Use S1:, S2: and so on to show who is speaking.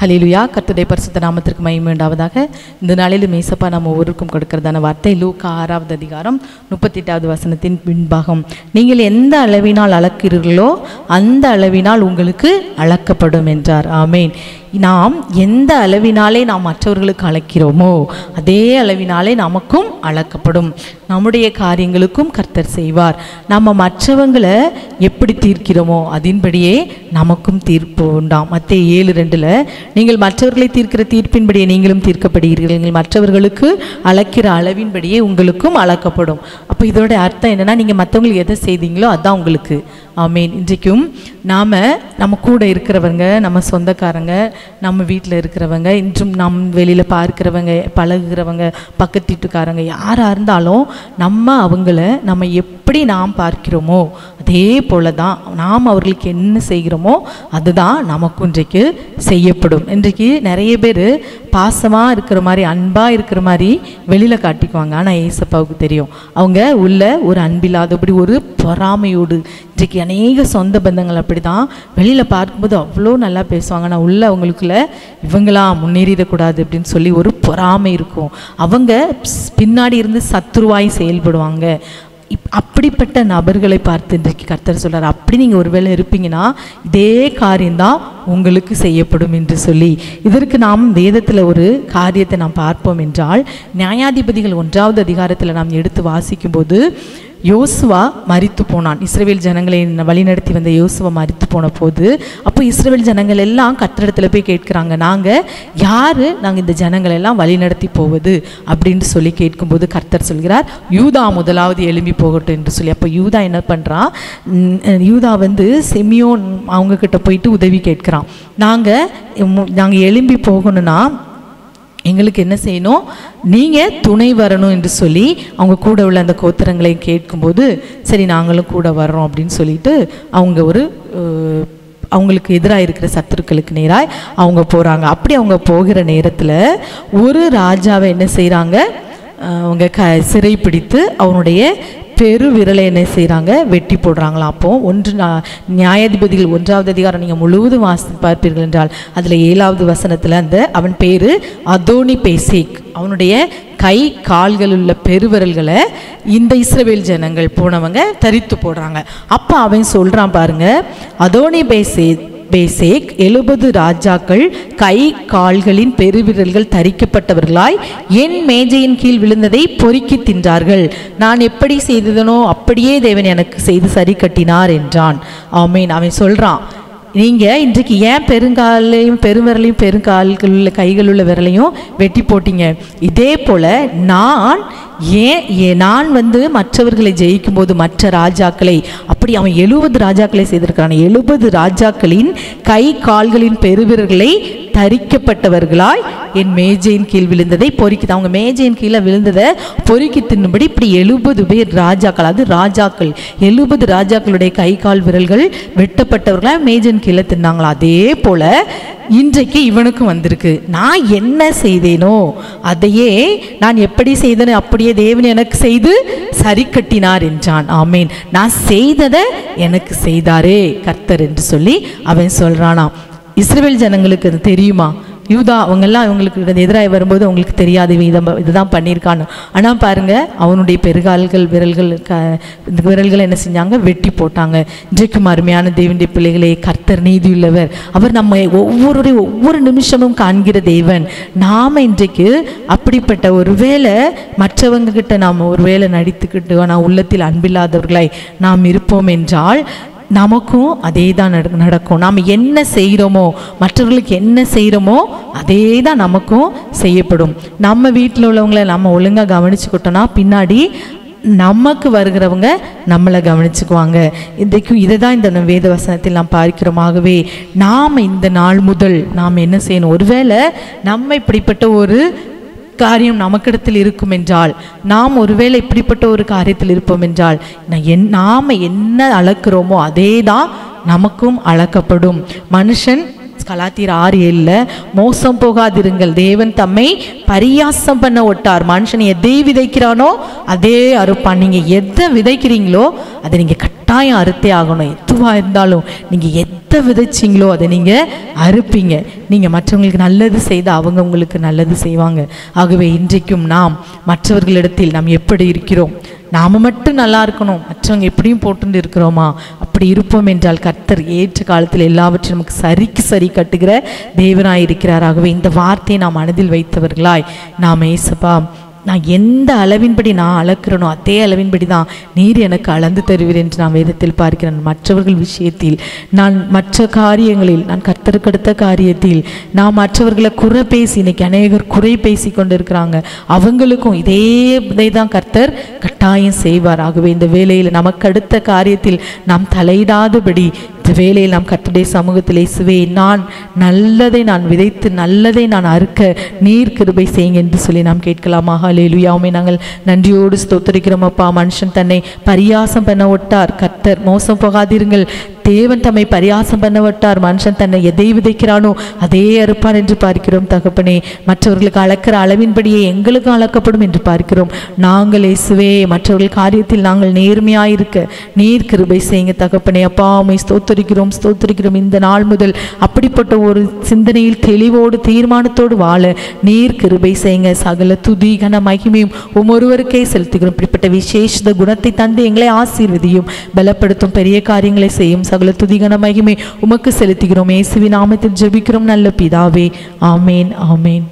S1: ஹல்லேலூயா. கர்த்தருடைய பரிசுத்த நாமத்திற்கு மகிமை உண்டாவதாக. இந்த நாளிலும் ஏசப்பா நம்ம ஒவ்வொருக்கும் கொடுக்கிறதான வார்த்தை லூக்கா 6வது அதிகாரம் 38வது வசனத்தின் பின்பாகம். நீங்கள் எந்த அளவினால் அளக்கிறீர்களோ அந்த அளவினால் உங்களுக்கு அளக்கப்படும் என்றார். ஆமேன். நாம் எந்த அளவினாலே நாம் மற்றவர்களுக்கு அளக்கிறோமோ அதே அளவினாலே நமக்கும் அளக்கப்படும். நம்முடைய காரியங்களுக்கும் கர்த்தர் செய்வார். நம்ம மற்றவங்களை எப்படி தீர்க்கிறோமோ அதன்படியே நமக்கும் தீர்ப்பு உண்டாம். மத்தேயு 7:2 நீங்கள் மற்றவர்களை தீர்க்கிற தீர்ப்பின்படியே நீங்களும் தீர்க்கப்படுகிறீர்கள், நீங்கள் மற்றவர்களுக்கு அளக்கிற அளவின்படியே உங்களுக்கும் அளக்கப்படும். அப்போ இதோட அர்த்தம் என்னன்னா, நீங்கள் மற்றவங்களுக்கு எதை செய்தீங்களோ அதுதான் உங்களுக்கு. ஆமேன். இன்றைக்கும் நம்ம கூட இருக்கிறவங்க, நம்ம சொந்தக்காரங்க, நம்ம வீட்டில் இருக்கிறவங்க, இன்றும் நம் வெளியில் பார்க்கிறவங்க, பழகுகிறவங்க, பக்கத்து வீட்டுக்காரங்க, யாராக இருந்தாலும் நம்ம எப்படி நாம் பார்க்கிறோமோ அதே போல தான் நாம் அவர்களுக்கு என்ன செய்கிறோமோ அதுதான் நமக்கு இன்றைக்கு செய்யப்படும். இன்றைக்கு நிறைய பேர் பாசமாக இருக்கிற மாதிரி, அன்பாக இருக்கிற மாதிரி வெளியில் காட்டிக்குவாங்க. ஆனால் ஏசப்பாவுக்கு தெரியும் அவங்க உள்ள ஒரு அன்பில்லாதபடி ஒரு பொறாமையோடு. இன்றைக்கு அநேக சொந்த பந்தங்கள் அப்படி தான் வெளியில் பார்க்கும்போது அவ்வளோ நல்லா பேசுவாங்க, ஆனால் உள்ள அவங்களுக்குள்ள இவங்களாம் முன்னேறிடக்கூடாது அப்படின்னு சொல்லி ஒரு பொறாமை இருக்கும். அவங்க பின்னாடி இருந்து சத்துருவாய் செயல்படுவாங்க. அப்படிப்பட்ட நபர்களை பார்த்து இன்றைக்கு கர்த்தர் சொல்கிறார், அப்படி நீங்கள் ஒருவேளை இருப்பீங்கன்னா இதே காரியம்தான் உங்களுக்கு செய்யப்படும் என்று சொல்லி, இதற்கு நாம் வேதத்தில் ஒரு காரியத்தை நாம் பார்ப்போம் என்றால், நியாயாதிபதிகள் 1வது அதிகாரத்தில் நாம் எடுத்து வாசிக்கும்போது யோசுவா மரித்து போனான். இஸ்ரவேல் ஜனங்களை வழிநடத்தி வந்த யோசுவா மரித்து போன போது, அப்போ இஸ்ரவேல் ஜனங்கள் எல்லாம் கர்த்தரிடத்துல போய் கேட்குறாங்க, நாங்கள் இந்த ஜனங்கள் எல்லாம் வழிநடத்தி போவது அப்படின்னு சொல்லி கேட்கும்போது கர்த்தர் சொல்கிறார், யூதா முதலாவது எழும்பி போகட்டும் என்று சொல்லி. அப்போ யூதா என்ன பண்ணுறான், யூதா செமியோன் அவங்க கிட்ட போயிட்டு உதவி கேட்குறான். நாங்கள் எழும்பி போகணும்னா எங்களுக்கு என்ன செய்யணும், நீங்கள் துணை வரணும் என்று சொல்லி அவங்க கூட உள்ள அந்த கோத்திரங்களை கேட்கும்போது, சரி நாங்களும் கூட வர்றோம் அப்படின்னு சொல்லிட்டு அவங்களுக்கு எதிராக இருக்கிற சத்துருக்களுக்கு நேராக அவங்க போகிறாங்க. அப்படி அவங்க போகிற நேரத்தில் ஒரு ராஜாவை என்ன செய்கிறாங்க, அவங்க சிறை பிடித்து அவனுடைய பெரு விரலை என்ன செய்கிறாங்க, வெட்டி போடுறாங்களாம். அப்போது நியாயாதிபதிகள் 1வது அதிகாரம் நீங்கள் முழுவதும் வாசித்து பார்ப்பீர்கள் என்றால் அதில் 7வது வசனத்தில் அவன் பேர் அதோனி பேசேக், அவனுடைய கை கால்கள் உள்ள பெருவிரல்களை இந்த இஸ்ரவேல் ஜனங்கள் போனவங்க தரித்து போடுறாங்க. அப்போ அவன் சொல்கிறான் பாருங்க, அதோனி பேசேக் 70 ராஜாக்கள் கை கால்களின் பெருவிரல்கள் தரிக்கப்பட்டவர்களாய் என் மேஜையின் கீழ் விழுந்ததை பொறுக்கி தின்றார்கள். நான் எப்படி செய்ததனோ அப்படியே தேவன் எனக்கு செய்து சரி கட்டினார் என்றான். ஆமேன். அவன் சொல்றான், நீங்கள் இன்றைக்கு ஏன் பெருங்காலையும் பெருவிரலையும் பெருங்கால்கள் உள்ள கைகள் உள்ள விரலையும் வெட்டி போட்டீங்க, இதே போல நான் மற்றவர்களை ஜெயிக்கும் போது மற்ற ராஜாக்களை, அப்படி அவன் 70 ராஜாக்களை செய்திருக்கிறான். 70 ராஜாக்களின் கை கால்களின் பெருவிரல்களை தரிக்கப்பட்டவர்களாய் என் மேஜையின் கீழ் விழுந்ததை பொறுக்கி, அவங்க மேஜையின் கீழே விழுந்ததை பொறுக்கி தின்னும்படி இப்படி 70 பேர் ராஜாக்கள், அது ராஜாக்கள் 70 ராஜாக்களுடைய கை கால் விரல்கள் வெட்டப்பட்டவர்களாய் மேஜையின் கீழே தின்னாங்களா. அதே போல இன்றைக்கு இவனுக்கும் வந்திருக்கு. நான் என்ன செய்தேனோ அதையே, நான் எப்படி செய்தேனோ அப்படியே தேவன் எனக்கு செய்து சரி கட்டினார் என்றான். ஆமேன். நான் செய்ததை எனக்கு செய்தாரே கர்த்தர் என்று சொல்லி அவன் சொல்றானா. இஸ்ரவேல் ஜனங்களுக்கு அது தெரியுமா? யூதா அவங்கெல்லாம் அவங்களுக்கு எதிராக வரும்போது அவங்களுக்கு தெரியாது இதுதான் பண்ணியிருக்கான்னு. ஆனால் பாருங்க, அவனுடைய பெருகால்கள் விரல்கள் என்ன செஞ்சாங்க, வெட்டி போட்டாங்க. இன்றைக்கும் அருமையான தேவனுடைய பிள்ளைகளே, கர்த்தர் நீதியுள்ளவர். அவர் நம்ம ஒவ்வொரு நிமிஷமும் காண்கிற தேவன். நாம் இன்றைக்கு அப்படிப்பட்ட ஒருவேளை மற்றவங்க கிட்ட நாம் ஒருவேளை நடித்துக்கிட்டு ஆனால் உள்ளத்தில் அன்பில்லாதவர்களாய் நாம் இருப்போம் என்றால் நமக்கும் அதே தான் நடக்கும். நாம் என்ன செய்கிறோமோ, மற்றவர்களுக்கு என்ன செய்கிறோமோ அதே தான் நமக்கும் செய்யப்படும். நம்ம வீட்டில் உள்ளவங்களை நம்ம ஒழுங்காக கவனிச்சுக்கிட்டோன்னா பின்னாடி நமக்கு வருகிறவங்க நம்மளை கவனிச்சுக்குவாங்க. இன்றைக்கும் இதை தான் இந்த வேத வசனத்தில் நாம் பார்க்கிறோமாகவே நாம் இந்த நாள் முதல் நாம் என்ன செய்யணும், ஒருவேளை நம்ம இப்படிப்பட்ட ஒரு காரியம் நமக்கிடத்தில் இருக்கும் என்றால், நாம் ஒருவேளை இப்படிப்பட்ட ஒரு காரியத்தில் இருப்போம் என்றால், நாம் என்ன அளக்கிறோமோ அதே தான் நமக்கும் அளக்கப்படும். மனுஷன் கலாத்தியர் 6:7 மோசம் போகாதிருங்கள், தேவன் தம்மை பரியாசம் பண்ண ஒட்டார். மனுஷன் எதை விதைக்கிறானோ அதே அறுப்பான். நீங்கள் எதை விதைக்கிறீங்களோ அதை நீங்கள் கட்டாயம் அறுத்தே ஆகணும். எதுவாக இருந்தாலும் நீங்கள் எதை விதைச்சிங்களோ அதை நீங்கள் அறுப்பீங்க. நீங்கள் மற்றவங்களுக்கு நல்லது செய்தால் அவங்க உங்களுக்கு நல்லது செய்வாங்க. ஆகவே இன்றைக்கும் நாம் மற்றவர்களிடத்தில் நாம் எப்படி இருக்கிறோம்? நாம் மட்டும் நல்லா இருக்கணும், மற்றவங்க எப்படியும் போட்டு இருக்கிறோமா? அப்படி இருப்போம் என்றால் கர்த்தர் ஏற்ற காலத்தில் எல்லாவற்றையும் நமக்கு சரிக்கு சரி கட்டுகிற தேவனாய் இருக்கிறார். ஆகவே இந்த வார்த்தையை நாம் மனதில் வைத்தவர்களாய் நாம் ஏசப்பா, நான் எந்த அளவின்படி நான் அளக்கிறனோ அதே அளவின்படி தான் நீர் எனக்கு அளந்து தருவீர் என்று நான் வேதத்தில் பார்க்கிறேன். மற்றவர்கள் விஷயத்தில், நான் மற்ற காரியங்களில், நான் கர்த்தருக்கு அடுத்த காரியத்தில் நான் மற்றவர்களை குறை பேசி, இன்னைக்கு அநேகர் குறை பேசி கொண்டு இருக்கிறாங்க, அவங்களுக்கும் இதை தான் கர்த்தர் கட்டாயம் செய்வார். ஆகவே இந்த வேளையில் நமக்கு அடுத்த காரியத்தில் நாம் தலையிடாதபடி இந்த வேளையில் நாம் கர்த்தருடைய சமூகத்தில் இயேசுவே, நான் நல்லதை நான் விதைத்து நல்லதை நான் அறுக்க நீர் கிருபை செய்யுங்க என்று சொல்லி நாம் கேட்கலாமா? ஹல்லேலூயா. நாங்கள் நன்றியோடு ஸ்தோத்திரிக்கிறோம் அப்பா. மனுஷன் தன்னை பரியாசம் பண்ண விட்டார், கர்த்தர் மோசம் போகாதீர்கள். தேவன் தம்மை பரியாசம் பண்ண விட்டார், மனுஷன் தன்னை எதை விதைக்கிறானோ அதே அறுப்பான் என்று பார்க்கிறோம் தகப்பனே. மற்றவர்களுக்கு அளக்கிற அளவின்படியே எங்களுக்கும் அளக்கப்படும் என்று பார்க்கிறோம். நாங்கள் இயேசுவே மற்றவர்கள் காரியத்தில் நாங்கள் நேர்மையாயிருக்க நீர் கிருபை செய்யுங்க தகப்பனே. அப்பா உம்மை ஸ்தோத்திரிக்கிறோம் ஸ்தோத்திரிக்கிறோம். இந்த நாள் முதல் அப்படிப்பட்ட ஒரு சிந்தனையில் தெளிவோடு தீர்மானத்தோடு வாழ நீர் கிருபை செய்யுங்க. சகல துதி கன மகிமையும் ஒருவருக்கே செலுத்துகிறோம். இப்படிப்பட்ட விசேஷ குணத்தை தந்து எங்களை ஆசீர்வதியும், பலப்படுத்தும், பெரிய காரியங்களை செய்யும். சகல துதி கன மகிமை உமக்கு செலுத்துகிறோம். இயேசுவின் நாமத்தில் ஜெபிக்கிறோம் நல்ல பிதாவே. ஆமேன் ஆமேன்.